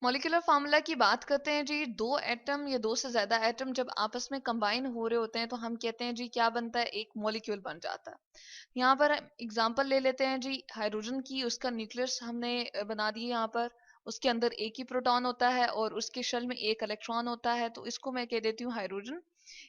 Molecular formula की बात करते हैं जी। दो एटम या दो से ज्यादा एटम जब आपस में कंबाइन हो रहे होते हैं तो हम कहते हैं जी क्या बनता है, एक मॉलिक्यूल बन जाता है। यहाँ पर एग्जांपल ले लेते हैं जी हाइड्रोजन की। उसका न्यूक्लियस हमने बना दिया यहाँ पर। उसके अंदर एक ही प्रोटॉन होता है और उसके शेल में एक इलेक्ट्रॉन होता है, तो इसको मैं कह देती हूँ हाइड्रोजन।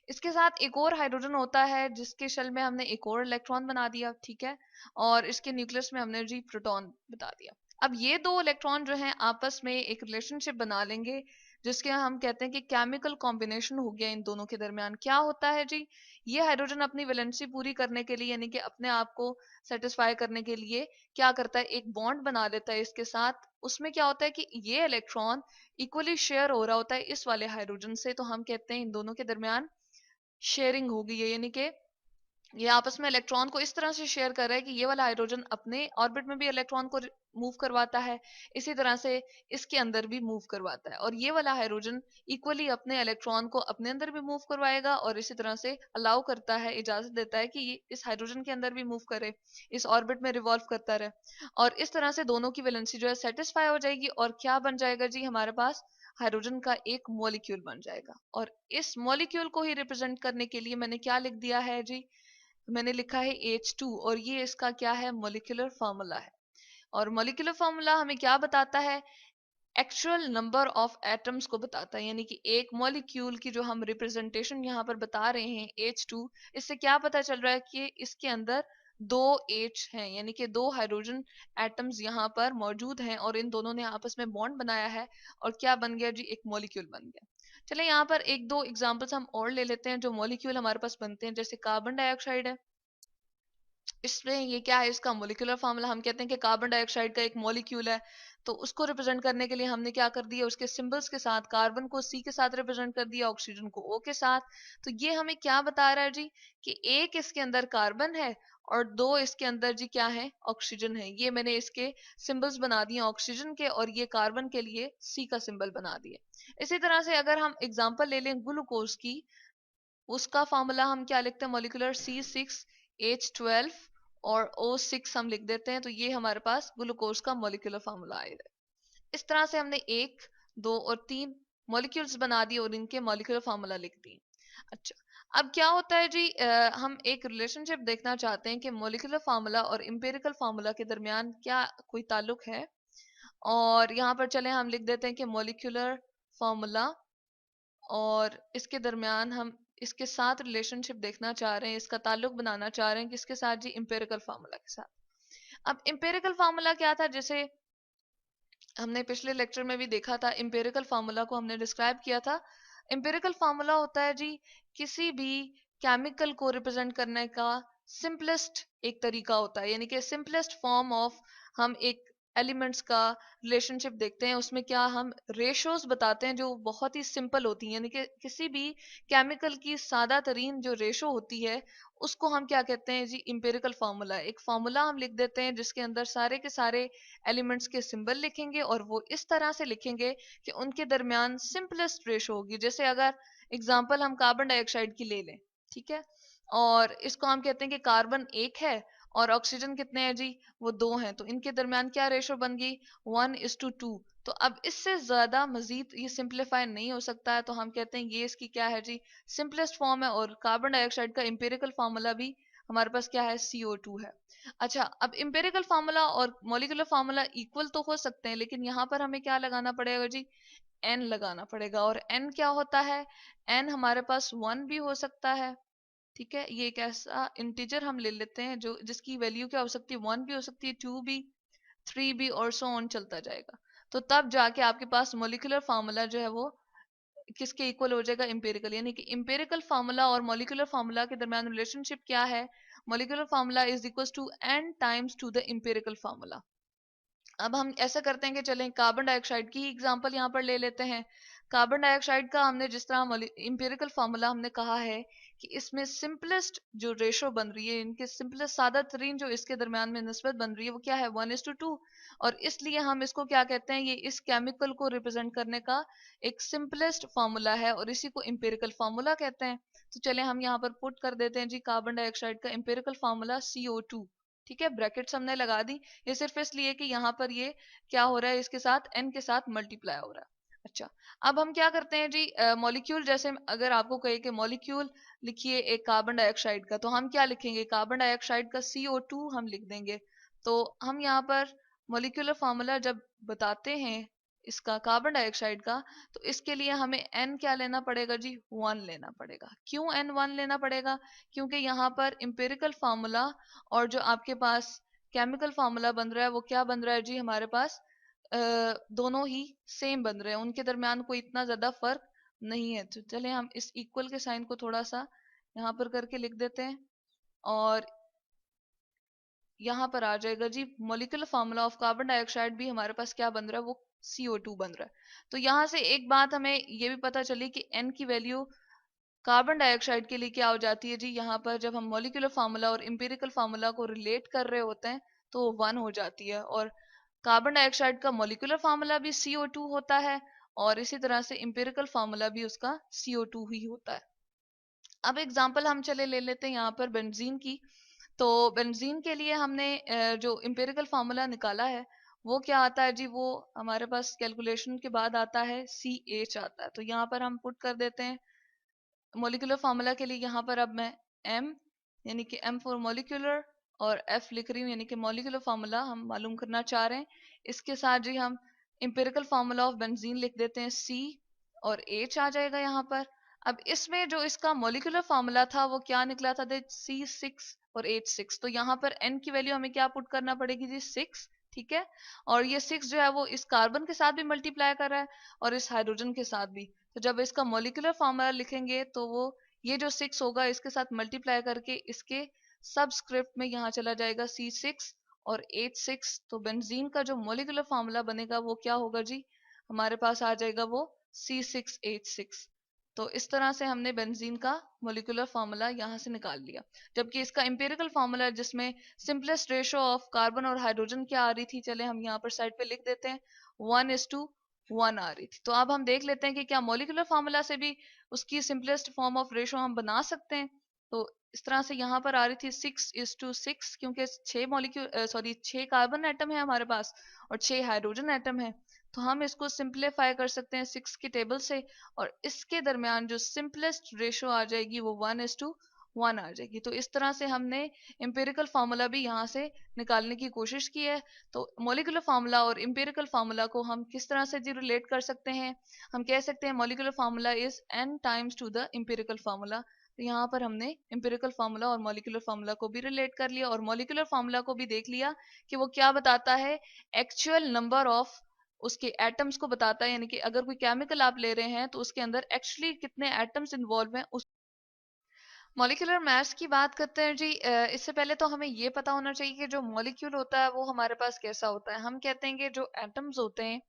इसके साथ एक और हाइड्रोजन होता है जिसके शेल में हमने एक और इलेक्ट्रॉन बना दिया, ठीक है। और इसके न्यूक्लियस में हमने जी प्रोटॉन बता दिया। अब ये दो इलेक्ट्रॉन जो हैं आपस में एक रिलेशनशिप बना लेंगे जिसके हम कहते हैं कि केमिकल कॉम्बिनेशन हो गया इन दोनों के दरमियान। क्या होता है जी, ये हाइड्रोजन अपनी वैलेंसी पूरी करने के लिए यानी कि अपने आप को सेटिस्फाई करने के लिए क्या करता है, एक बॉन्ड बना लेता है इसके साथ। उसमें क्या होता है कि ये इलेक्ट्रॉन इक्वली शेयर हो रहा होता है इस वाले हाइड्रोजन से, तो हम कहते हैं इन दोनों के दरमियान शेयरिंग हो गई है। यानी कि ये आपस में इलेक्ट्रॉन को इस तरह से शेयर कर रहा है कि ये वाला हाइड्रोजन अपने ऑर्बिट में भी इलेक्ट्रॉन को मूव करवाता है, इसी तरह से इसके अंदर भी मूव करवाता है। और ये वाला हाइड्रोजन इक्वली अपने इलेक्ट्रॉन को अपने अंदर भी मूव करवाएगा और इसी तरह से अलाउ करता है, इजाजत देता है कि ये इस हाइड्रोजन के अंदर भी मूव करे, इस ऑर्बिट में रिवॉल्व करता रहे। और इस तरह से दोनों की वैलेंसी जो है सेटिस्फाई हो जाएगी और क्या बन जाएगा जी, हमारे पास हाइड्रोजन का एक मॉलिक्यूल बन जाएगा। और इस मॉलिक्यूल को ही रिप्रेजेंट करने के लिए मैंने क्या लिख दिया है जी, मैंने लिखा है H2। और ये इसका क्या है, मॉलिक्यूलर फार्मूला है। और मॉलिक्यूलर फार्मूला हमें क्या बताता है, एक्चुअल नंबर ऑफ एटम्स को बताता है। यानी कि एक मॉलिक्यूल की जो हम रिप्रेजेंटेशन यहाँ पर बता रहे हैं H2, इससे क्या पता चल रहा है कि इसके अंदर दो H हैं, यानी कि दो हाइड्रोजन एटम्स यहाँ पर मौजूद हैं और इन दोनों ने आपस में बॉन्ड बनाया है और क्या बन गया जी, एक मॉलिक्यूल बन गया। चले यहाँ पर एक दो एग्जांपल्स हम और ले लेते हैं जो मॉलिक्यूल हमारे पास बनते हैं। जैसे कार्बन डाइऑक्साइड है, इसमें ये क्या है, इसका मोलिकुलर फॉर्मूला हम कहते हैं कि कार्बन डाइऑक्साइड का एक मॉलिक्यूल है। तो उसको रिप्रेजेंट करने के लिए हमने क्या कर दिया, उसके सिंबल्स के साथ कार्बन को सी के साथ रिप्रेजेंट कर दिया, ऑक्सीजन को ओ के साथ। तो ये हमें क्या बता रहा है जी, कि एक इसके अंदर कार्बन है और दो इसके अंदर जी क्या है, ऑक्सीजन है। ये मैंने इसके सिंबल्स बना दिए ऑक्सीजन के और ये कार्बन के लिए सी का सिंबल बना दिए। इसी तरह से अगर हम एग्जाम्पल ले लें ग्लूकोज की, उसका फॉर्मूला हम क्या लिखते हैं, मोलिकुलर C6H12 और O6 हम लिख देते हैं। तो ये हमारे पास ग्लूकोज का मोलिकुलर फॉर्मूला आएगा। इस तरह से हमने एक, दो और तीन मॉलिक्यूल्स बना दिए और इनके मॉलिक्यूलर फार्मूला लिख दिए। अच्छा, अब क्या होता है जी, हम एक रिलेशनशिप देखना चाहते हैं कि मॉलिक्यूलर फार्मूला और इंपेरिकल फार्मूला के दरमियान क्या कोई ताल्लुक है। और यहाँ पर चले हम लिख देते हैं कि मॉलिक्यूलर फार्मूला और इसके दरमियान हम इसके साथ रिलेशनशिप देखना चाह रहे हैं, इसका ताल्लुक बनाना चाह रहे हैं किसके साथ जी, इंपेरिकल फार्मूला के साथ। अब इंपेरिकल फार्मूला क्या था, जैसे हमने पिछले लेक्चर में भी देखा था, इंपेरिकल फार्मूला को हमने डिस्क्राइब किया था। इंपेरिकल फार्मूला होता है जी किसी भी केमिकल को रिप्रेजेंट करने का सिंपलेस्ट एक तरीका होता है, यानी कि सिंपलेस्ट फॉर्म ऑफ हम एक एलिमेंट्स का रिलेशनशिप देखते हैं। उसमें क्या हम रेशोज बताते हैं जो बहुत ही सिंपल होती हैं, यानी कि किसी भी केमिकल की सादा तरीन जो रेशो होती है उसको हम क्या कहते हैं जी, इंपेरिकल फार्मूला। एक फार्मूला हम लिख देते हैं जिसके अंदर सारे के सारे एलिमेंट्स के सिंबल लिखेंगे और वो इस तरह से लिखेंगे कि उनके दरमियान सिंपलेस्ट रेशो होगी। जैसे अगर एग्जांपल हम कार्बन डाइऑक्साइड की ले लें, ठीक है, और इसको हम कहते हैं कि कार्बन एक है और ऑक्सीजन कितने हैं जी, वो दो हैं, तो इनके दरमियान क्या रेशो बन गई, 1:2। तो अब इससे ज्यादा मजीद ये सिंप्लीफाई नहीं हो सकता है, तो हम कहते हैं ये इसकी क्या है जी, सिंपलेस्ट फॉर्म है। और कार्बन डाइऑक्साइड का इंपेरिकल फार्मूला भी हमारे पास क्या है, CO2 है। अच्छा, अब इंपेरिकल फार्मूला और मॉलिक्यूलर फार्मूला इक्वल तो हो सकते हैं, लेकिन यहाँ पर हमें क्या लगाना पड़ेगा जी, एन लगाना पड़ेगा। और एन क्या होता है, एन हमारे पास 1 भी हो सकता है, ठीक है। ये एक ऐसा इंटीजर हम ले लेते हैं जो जिसकी वैल्यू क्या हो सकती है, 1 भी हो सकती है, 2 भी, 3 भी और सो ऑन चलता जाएगा। तो तब जाके आपके पास मॉलिक्यूलर फार्मूला जो है वो किसके इक्वल हो जाएगा, इंपेरिकल। यानी कि इंपेरिकल फार्मूला और मॉलिक्यूलर फार्मूला के दरमियान रिलेशनशिप क्या है, molecular formula is equal to n times to the empirical formula. अब हम ऐसा करते हैं कि चलें कार्बन डाइऑक्साइड की एग्जांपल यहाँ पर ले लेते हैं। कार्बन डाइऑक्साइड का हमने जिस तरह इंपेरिकल फार्मूला हमने कहा है कि इसमें सिंपलेस्ट जो रेशो बन रही है, इनके सिंपलेस्ट सादा तरीन जो इसके दरमियान में निस्बत बन रही है वो क्या है, 1:2। और इसलिए हम इसको क्या कहते हैं, ये इस केमिकल को रिप्रेजेंट करने का एक सिंपलेस्ट फार्मूला है और इसी को इंपेरिकल फार्मूला कहते हैं। तो चले हम यहाँ पर पुट कर देते हैं जी कार्बन डाइऑक्साइड का इंपेरिकल फार्मूला CO2। ठीक है, ब्रैकेट्स हमने लगा दी, ये सिर्फ इसलिए कि यहाँ पर ये क्या हो रहा है, इसके साथ n के साथ मल्टीप्लाई हो रहा है। अच्छा, अब हम क्या करते हैं जी, मॉलिक्यूल, जैसे अगर आपको कहे कि मॉलिक्यूल लिखिए एक कार्बन डाइऑक्साइड का, तो हम क्या लिखेंगे, कार्बन डाइऑक्साइड का CO2 हम लिख देंगे। तो हम यहाँ पर मॉलिक्यूलर फार्मूला जब बताते हैं इसका कार्बन डाइऑक्साइड का, तो इसके लिए हमें n क्या लेना पड़ेगा जी, 1 लेना पड़ेगा। क्यों n 1 लेना पड़ेगा, क्योंकि यहाँ पर इंपेरिकल फार्मूला और जो आपके पास केमिकल फार्मूला बन रहा है वो क्या बन रहा है जी, हमारे पास दोनों ही सेम बन रहे हैं, उनके दरमियान कोई इतना ज्यादा फर्क नहीं है। तो चले हम इस इक्वल के साइन को थोड़ा सा यहाँ पर करके लिख देते हैं, और यहाँ पर आ जाएगा जी molecular formula of carbon dioxide भी हमारे पास क्या बन रहा है, वो CO2 बन रहा है। तो यहाँ से एक बात हमें ये भी पता चली कि n की वैल्यू कार्बन डाइऑक्साइड के लिए क्या हो जाती है जी, यहाँ पर जब हम मॉलिक्यूलर फार्मूला और इंपेरिकल फार्मूला को रिलेट कर रहे होते हैं तो वो 1 हो जाती है। और कार्बन डाइऑक्साइड का मॉलिक्यूलर फार्मूला भी CO2 होता है, और इसी तरह से इंपेरिकल फार्मूला भी उसका CO2 ही होता है। अब एग्जांपल हम चले ले लेते हैं यहाँ पर बेंजीन की। तो बेंजीन के लिए हमने जो इंपेरिकल फार्मूला निकाला है वो क्या आता है जी, वो हमारे पास कैलकुलेशन के बाद आता है CH आता है। तो यहाँ पर हम पुट कर देते हैं मॉलिक्यूलर फार्मूला के लिए, यहाँ पर अब मैं M यानी कि M फॉर मॉलिक्यूलर और F लिख रही हूँ, यानी कि मॉलिक्यूलर फार्मूला हम मालूम करना चाह रहे हैं। इसके साथ जी हम इंपेरिकल फार्मूला ऑफ बेंजीन लिख देते हैं, C और H आ जाएगा यहाँ पर। अब इसमें जो इसका मॉलिक्यूलर फार्मूला था वो क्या निकला था, C6 और H6। तो यहाँ पर N की वैल्यू हमें क्या पुट करना पड़ेगी जी, 6। ठीक है, और ये 6 जो है वो इस कार्बन के साथ भी मल्टीप्लाई कर रहा है और इस हाइड्रोजन के साथ भी। तो जब इसका मॉलिक्यूलर फार्मूला लिखेंगे तो वो ये जो 6 होगा इसके साथ मल्टीप्लाई करके इसके सबस्क्रिप्ट में यहाँ चला जाएगा C6 और H6। तो बेंजीन का जो मॉलिक्यूलर फार्मूला बनेगा वो क्या होगा जी, हमारे पास आ जाएगा वो C6H6। तो इस तरह से हमने बेंजीन का मॉलिक्यूलर फार्मूला यहाँ से निकाल लिया। जबकि इसका इंपेरिकल फार्मूला जिसमें सिंपलेस्ट रेशो ऑफ कार्बन और हाइड्रोजन क्या आ रही थी, चले हम यहाँ पर साइड पे लिख देते हैं, 1:1 आ रही थी। तो अब हम देख लेते हैं कि क्या मॉलिक्यूलर फार्मूला से भी उसकी सिंपलेस्ट फॉर्म ऑफ रेशो हम बना सकते हैं। तो इस तरह से यहाँ पर आ रही थी 6:6, क्योंकि 6 कार्बन एटम है हमारे पास और 6 हाइड्रोजन एटम है। तो हम इसको सिंप्लीफाई कर सकते हैं 6 की टेबल से, और इसके दरमियान जो सिंपलेस्ट रेशो आ जाएगी वो 1:1 आ जाएगी। तो इस तरह से हमने इंपेरिकल फार्मूला भी यहाँ से निकालने की कोशिश की है। तो मॉलिक्यूलर फार्मूला और इंपेरिकल फार्मूला को हम किस तरह से जी रिलेट कर सकते हैं, हम कह सकते हैं molecular formula is n times to the empirical formula. तो यहाँ पर हमने इंपेरिकल फार्मूला और मॉलिक्यूलर फार्मूला को भी रिलेट कर लिया, और मॉलिक्यूलर फार्मूला को भी देख लिया कि वो क्या बताता है, एक्चुअल नंबर ऑफ उसके एटम्स को बताता है। यानी कि अगर कोई केमिकल आप ले रहे हैं तो उसके अंदर एक्चुअली कितने एटम्स इन्वॉल्व हैं। मॉलिक्यूलर मास की बात करते हैं जी, इससे पहले तो हमें ये पता होना चाहिए कि जो मॉलिक्यूल होता है वो हमारे पास कैसा होता है। हम कहते हैं कि जो एटम्स होते हैं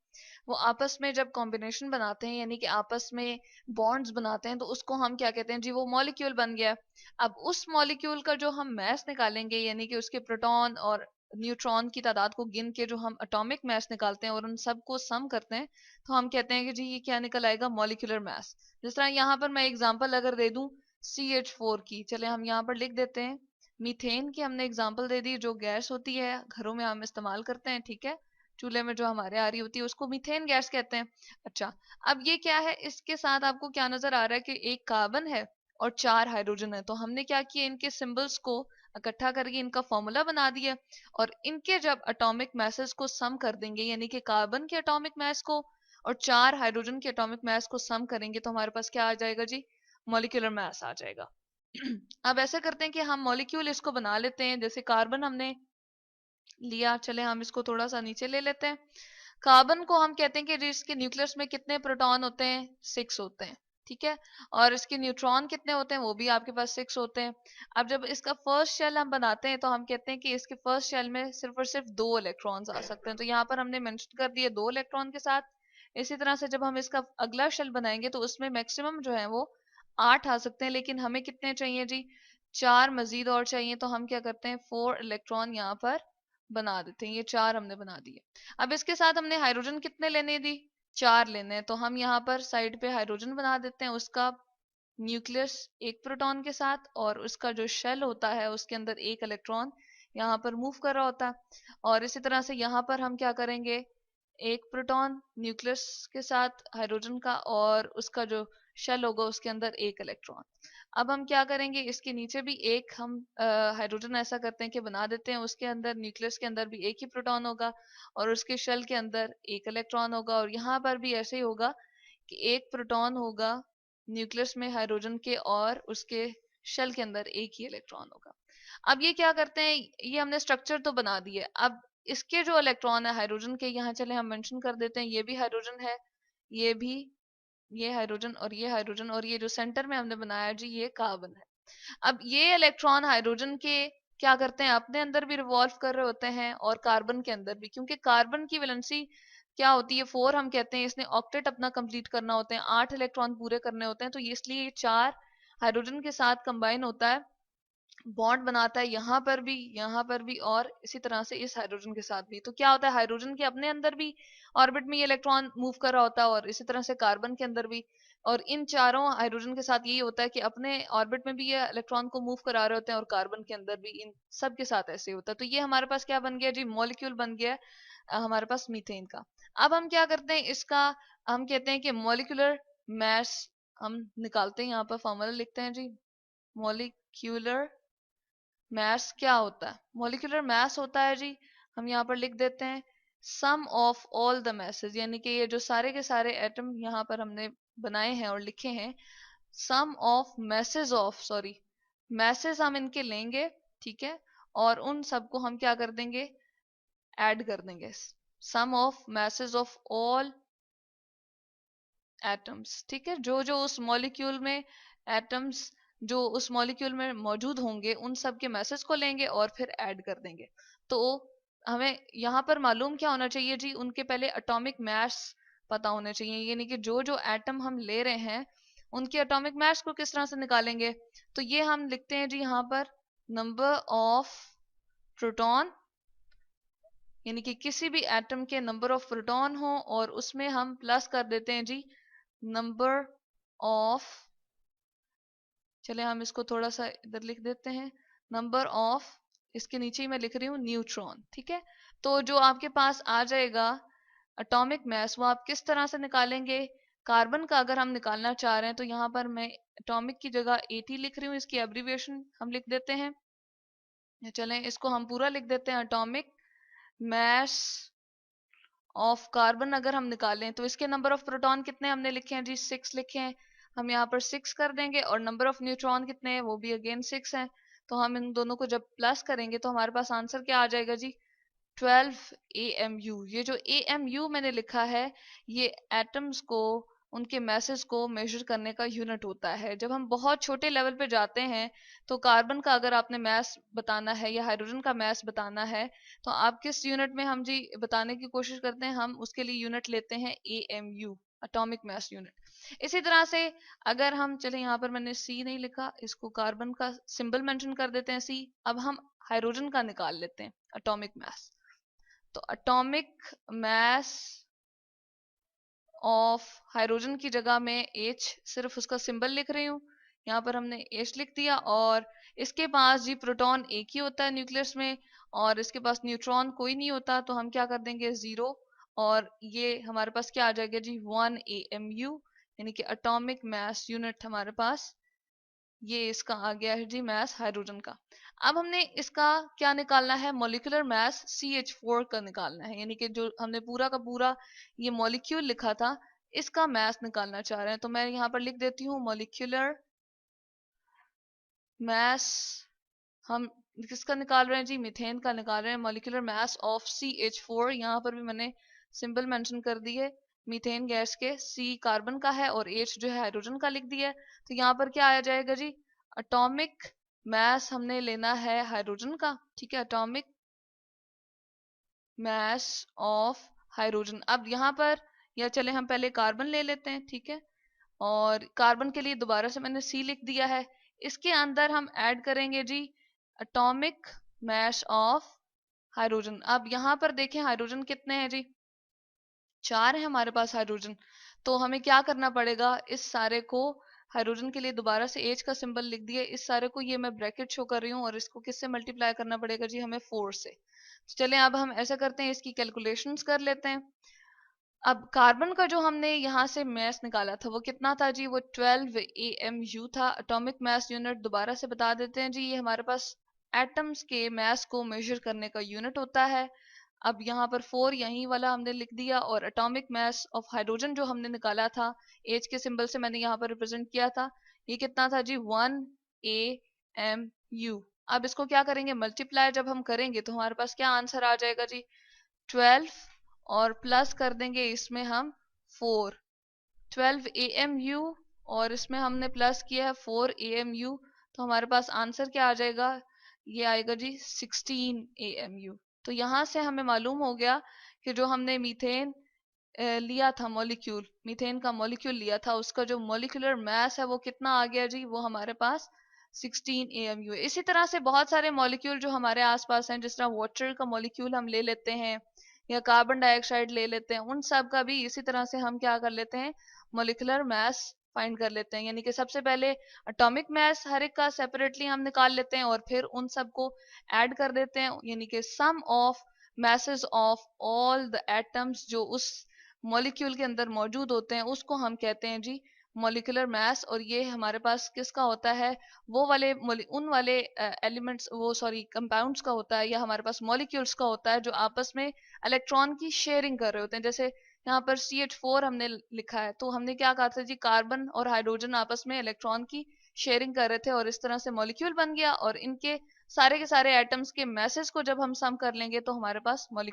वो आपस में जब कॉम्बिनेशन बनाते हैं, यानी कि आपस में बॉन्ड्स बनाते हैं, तो उसको हम क्या कहते हैं जी, वो मॉलिक्यूल बन गया। अब उस मॉलिक्यूल का जो हम मास निकालेंगे, यानी कि उसके प्रोटॉन और न्यूट्रॉन की तादाद को गिन के जो हम एटॉमिक मास निकालते हैं और उन सबको सम करते हैं, तो हम कहते हैं कि जी ये क्या निकल आएगा, मॉलिक्यूलर मास। जिस तरह यहाँ पर मैं एग्जांपल अगर दे दूं CH4 की, चले हम यहाँ पर लिख देते हैं, मीथेन की हमने एग्जांपल दे दी, जो गैस होती है घरों में हम इस्तेमाल करते हैं। ठीक है, चूल्हे में जो हमारे आ रही होती है उसको मीथेन गैस कहते हैं। अच्छा, अब ये क्या है, इसके साथ आपको क्या नजर आ रहा है कि एक कार्बन है और 4 हाइड्रोजन है। तो हमने क्या किया, इनके सिंबल्स को इकट्ठा करके इनका फॉर्मूला बना दिया, और इनके जब एटॉमिक मैसेज को सम कर देंगे, यानी कि कार्बन के एटॉमिक मास को और 4 हाइड्रोजन के एटॉमिक मास को सम करेंगे, तो हमारे पास क्या आ जाएगा जी, मॉलिक्यूलर मास आ जाएगा। अब ऐसे करते हैं कि हम मॉलिक्यूल इसको बना लेते हैं। जैसे कार्बन हमने लिया, चले हम इसको थोड़ा सा नीचे ले लेते हैं। कार्बन को हम कहते हैं कि इसके न्यूक्लियस में कितने प्रोटॉन होते हैं, 6 होते हैं। ठीक है, और इसके न्यूट्रॉन कितने होते हैं, वो भी आपके पास 6 होते हैं। अब जब इसका फर्स्ट शेल हम बनाते हैं तो हम कहते हैं कि इसके फर्स्ट शेल में सिर्फ और सिर्फ 2 इलेक्ट्रॉन्स आ सकते हैं। तो यहाँ पर हमने मेंशन कर दिए 2 इलेक्ट्रॉन के साथ। इसी तरह से जब हम इसका अगला शेल बनाएंगे तो उसमें मैक्सिमम जो है वो 8 आ सकते हैं, लेकिन हमें कितने चाहिए जी, 4 मजीद और चाहिए। तो हम क्या करते हैं, 4 इलेक्ट्रॉन यहाँ पर बना देते हैं, ये 4 हमने बना दिए। अब इसके साथ हमने हाइड्रोजन कितने लेने दी, 4 लेने हैं। तो हम यहाँ पर साइड पे हाइड्रोजन बना देते हैं, उसका न्यूक्लियस एक प्रोटॉन के साथ, और उसका जो शेल होता है उसके अंदर एक इलेक्ट्रॉन यहाँ पर मूव कर रहा होता है। और इसी तरह से यहाँ पर हम क्या करेंगे, एक प्रोटॉन न्यूक्लियस के साथ हाइड्रोजन का, और उसका जो शेल होगा उसके अंदर एक इलेक्ट्रॉन। अब हम क्या करेंगे, इसके नीचे भी एक हम हाइड्रोजन ऐसा करते हैं कि बना देते हैं, उसके अंदर न्यूक्लियस के अंदर भी एक ही प्रोटॉन होगा और उसके शेल के अंदर एक इलेक्ट्रॉन होगा। और यहाँ पर भी ऐसे ही होगा कि एक प्रोटॉन होगा न्यूक्लियस में हाइड्रोजन के और उसके शेल के अंदर एक ही इलेक्ट्रॉन होगा। अब ये क्या करते हैं, ये हमने स्ट्रक्चर तो बना दिए। अब इसके जो इलेक्ट्रॉन है हाइड्रोजन के, यहाँ चले हम मेंशन कर देते हैं, ये भी हाइड्रोजन है, ये भी, ये हाइड्रोजन और ये हाइड्रोजन, और ये जो सेंटर में हमने बनाया जी ये कार्बन है। अब ये इलेक्ट्रॉन हाइड्रोजन के क्या करते हैं, अपने अंदर भी रिवॉल्व कर रहे होते हैं और कार्बन के अंदर भी, क्योंकि कार्बन की वैलेंसी क्या होती है 4 हम कहते हैं, इसने ऑक्टेट अपना कंप्लीट करना होते हैं, 8 इलेक्ट्रॉन पूरे करने होते हैं, तो ये इसलिए ये 4 हाइड्रोजन के साथ कंबाइन होता है, बॉन्ड बनाता है यहाँ पर भी और इसी तरह से इस हाइड्रोजन के साथ भी। तो क्या होता है, हाइड्रोजन के अपने अंदर भी ऑर्बिट में ये इलेक्ट्रॉन मूव कर रहा होता है और इसी तरह से कार्बन के अंदर भी। और इन चारों हाइड्रोजन के साथ यही होता है कि अपने ऑर्बिट में भी ये इलेक्ट्रॉन को मूव करा रहे होते हैं और कार्बन के अंदर भी, इन सब के साथ ऐसे होता है। तो ये हमारे पास क्या बन गया जी, मॉलिक्यूल बन गया है हमारे पास मीथेन का। अब हम क्या करते हैं इसका, हम कहते हैं कि मॉलिक्यूलर मैस हम निकालते हैं, यहाँ पर फॉर्मूला लिखते हैं जी। मॉलिक्यूलर मास क्या होता है, मॉलिक्यूलर मास होता है जी, हम यहाँ पर लिख देते हैं sum of all the message, यानी कि ये जो सारे के सारे एटम यहाँ पर हमने बनाए हैं और लिखे हैं, sum of masses of, sorry masses हम इनके लेंगे, ठीक है, और उन सबको हम क्या कर देंगे, ऐड कर देंगे, sum of masses of all atoms, ठीक है, जो जो उस मॉलिक्यूल में एटम्स जो उस मॉलिक्यूल में मौजूद होंगे उन सब के मैसेज को लेंगे और फिर ऐड कर देंगे। तो हमें यहाँ पर मालूम क्या होना चाहिए जी, उनके पहले एटॉमिक मास पता होने चाहिए, यानी कि जो जो एटम हम ले रहे हैं उनके एटॉमिक मास को किस तरह से निकालेंगे। तो ये हम लिखते हैं जी यहाँ पर नंबर ऑफ प्रोटॉन, यानी कि किसी भी एटम के नंबर ऑफ प्रोटॉन हो और उसमें हम प्लस कर देते हैं जी नंबर ऑफ, चले हम इसको थोड़ा सा इधर लिख देते हैं, नंबर ऑफ, इसके नीचे ही मैं लिख रही हूँ न्यूट्रॉन, ठीक है। तो जो आपके पास आ जाएगा एटॉमिक मास वो आप किस तरह से निकालेंगे, कार्बन का अगर हम निकालना चाह रहे हैं तो यहाँ पर मैं एटॉमिक की जगह 80 लिख रही हूँ, इसकी एब्रीविएशन हम लिख देते हैं, चलें इसको हम पूरा लिख देते हैं, एटॉमिक मास ऑफ कार्बन अगर हम निकालें तो इसके नंबर ऑफ प्रोटॉन कितने हमने लिखे हैं जी, 6 लिखे हैं, हम यहाँ पर 6 कर देंगे, और नंबर ऑफ न्यूट्रॉन कितने हैं वो भी अगेन 6 हैं। तो हम इन दोनों को जब प्लस करेंगे तो हमारे पास आंसर क्या आ जाएगा जी, 12 AMU। ये जो AMU मैंने लिखा है ये एटम्स को, उनके मैसेज को मेजर करने का यूनिट होता है। जब हम बहुत छोटे लेवल पे जाते हैं तो कार्बन का अगर आपने मास बताना है या हाइड्रोजन का मास बताना है तो आप किस यूनिट में हम जी बताने की कोशिश करते हैं, हम उसके लिए यूनिट लेते हैं AMU, एटॉमिक मास यूनिट। इसी तरह से अगर हम चले, यहाँ पर मैंने C नहीं लिखा, इसको कार्बन का सिंबल मेंशन कर देते हैं C। अब हम हाइड्रोजन का निकाल लेते हैं एटॉमिक मास। तो एटॉमिक मास ऑफ हाइड्रोजन की जगह में H सिर्फ उसका सिंबल लिख रही हूँ, यहाँ पर हमने H लिख दिया। और इसके पास जी प्रोटॉन एक ही होता है न्यूक्लियस में और इसके पास न्यूट्रॉन कोई नहीं होता, तो हम क्या कर देंगे 0, और ये हमारे पास क्या आ जाएगा जी 1 AMU, यानी कि एटॉमिक मास यूनिट हमारे पास ये इसका आ गया है जी मास हाइड्रोजन का। अब हमने इसका क्या निकालना है, मॉलिक्यूलर मास CH4 का निकालना है, यानी कि जो हमने पूरा का पूरा ये मॉलिक्यूल लिखा था इसका मास निकालना चाह रहे हैं। तो मैं यहाँ पर लिख देती हूँ मॉलिक्यूलर मास, हम किसका निकाल रहे हैं जी, मीथेन का निकाल रहे हैं, मॉलिक्यूलर मास ऑफ CH4। यहाँ पर भी मैंने सिंबल मेंशन कर दिए मीथेन गैस के, C कार्बन का है और H जो है हाइड्रोजन का लिख दिया। तो यहाँ पर क्या आ जाएगा जी, एटॉमिक मास हमने लेना है हाइड्रोजन का, ठीक है, एटॉमिक मास ऑफ हाइड्रोजन। अब यहाँ पर या चले हम पहले कार्बन ले लेते हैं, ठीक है, और कार्बन के लिए दोबारा से मैंने C लिख दिया है। इसके अंदर हम ऐड करेंगे जी एटॉमिक मास ऑफ हाइड्रोजन। अब यहाँ पर देखें हाइड्रोजन कितने हैं जी, 4 है हमारे पास हाइड्रोजन। तो हमें क्या करना पड़ेगा, इस सारे को हाइड्रोजन के लिए दोबारा से H का सिंबल लिख दिया। इस सारे को ये मैं ब्रैकेट शो कर रही हूँ और इसको किससे मल्टीप्लाई करना पड़ेगा जी, हमें 4 से। तो चलें अब हम ऐसा करते हैं, इसकी कैलकुलेशंस कर लेते हैं। अब कार्बन का जो हमने यहाँ से मास निकाला था वो कितना था जी, वो 12 AMU था। एटॉमिक मास यूनिट दोबारा से बता देते हैं जी, ये हमारे पास एटम्स के मास को मेजर करने का यूनिट होता है। अब यहाँ पर 4 यहीं वाला हमने लिख दिया, और एटॉमिक मास ऑफ हाइड्रोजन जो हमने निकाला था H के सिंबल से मैंने यहाँ पर रिप्रेजेंट किया था, ये कितना था जी, 1 AMU। अब इसको क्या करेंगे, मल्टीप्लाई जब हम करेंगे तो हमारे पास क्या आंसर आ जाएगा जी, 12 और प्लस कर देंगे इसमें हम 4, 12 AMU और इसमें हमने प्लस किया है 4 AMU, तो हमारे पास आंसर क्या आ जाएगा, ये आएगा जी 16 AMU। तो यहाँ से हमें मालूम हो गया कि जो हमने मीथेन लिया था मॉलिक्यूल, मीथेन का मॉलिक्यूल लिया था, उसका जो मॉलिक्यूलर मास है वो कितना आ गया जी, वो हमारे पास 16 AMU है। इसी तरह से बहुत सारे मॉलिक्यूल जो हमारे आसपास हैं, जिस तरह वाटर का मॉलिक्यूल हम ले लेते हैं या कार्बन डाइऑक्साइड ले लेते हैं, उन सब का भी इसी तरह से हम क्या कर लेते हैं, मॉलिक्यूलर मास फाइंड कर लेते हैं। यानी कि सबसे पहले एटॉमिक मास हर एक का सेपरेटली हम निकाल लेते हैं और फिर उन सबको ऐड कर देते हैं, यानी कि sum of masses of all the atoms जो उस मॉलिक्यूल के अंदर मौजूद होते हैं, उसको हम कहते हैं जी मॉलिक्यूलर मास। और ये हमारे पास किसका होता है, वो वाले उन वाले एलिमेंट्स, वो सॉरी कंपाउंड्स का होता है, या हमारे पास मॉलिक्यूल्स का होता है जो आपस में इलेक्ट्रॉन की शेयरिंग कर रहे होते हैं। जैसे यहाँ पर CH4 हमने लिखा है, तो हमने क्या कहा था जी, कार्बन और हाइड्रोजन आपस में इलेक्ट्रॉन की शेयरिंग कर रहे थे और इस तरह से मॉलिक्यूल बन गया, और इनके सारे के सारे एटम्स के मैसेज को जब हम सम कर लेंगे तो हमारे पास मॉलिक्यूल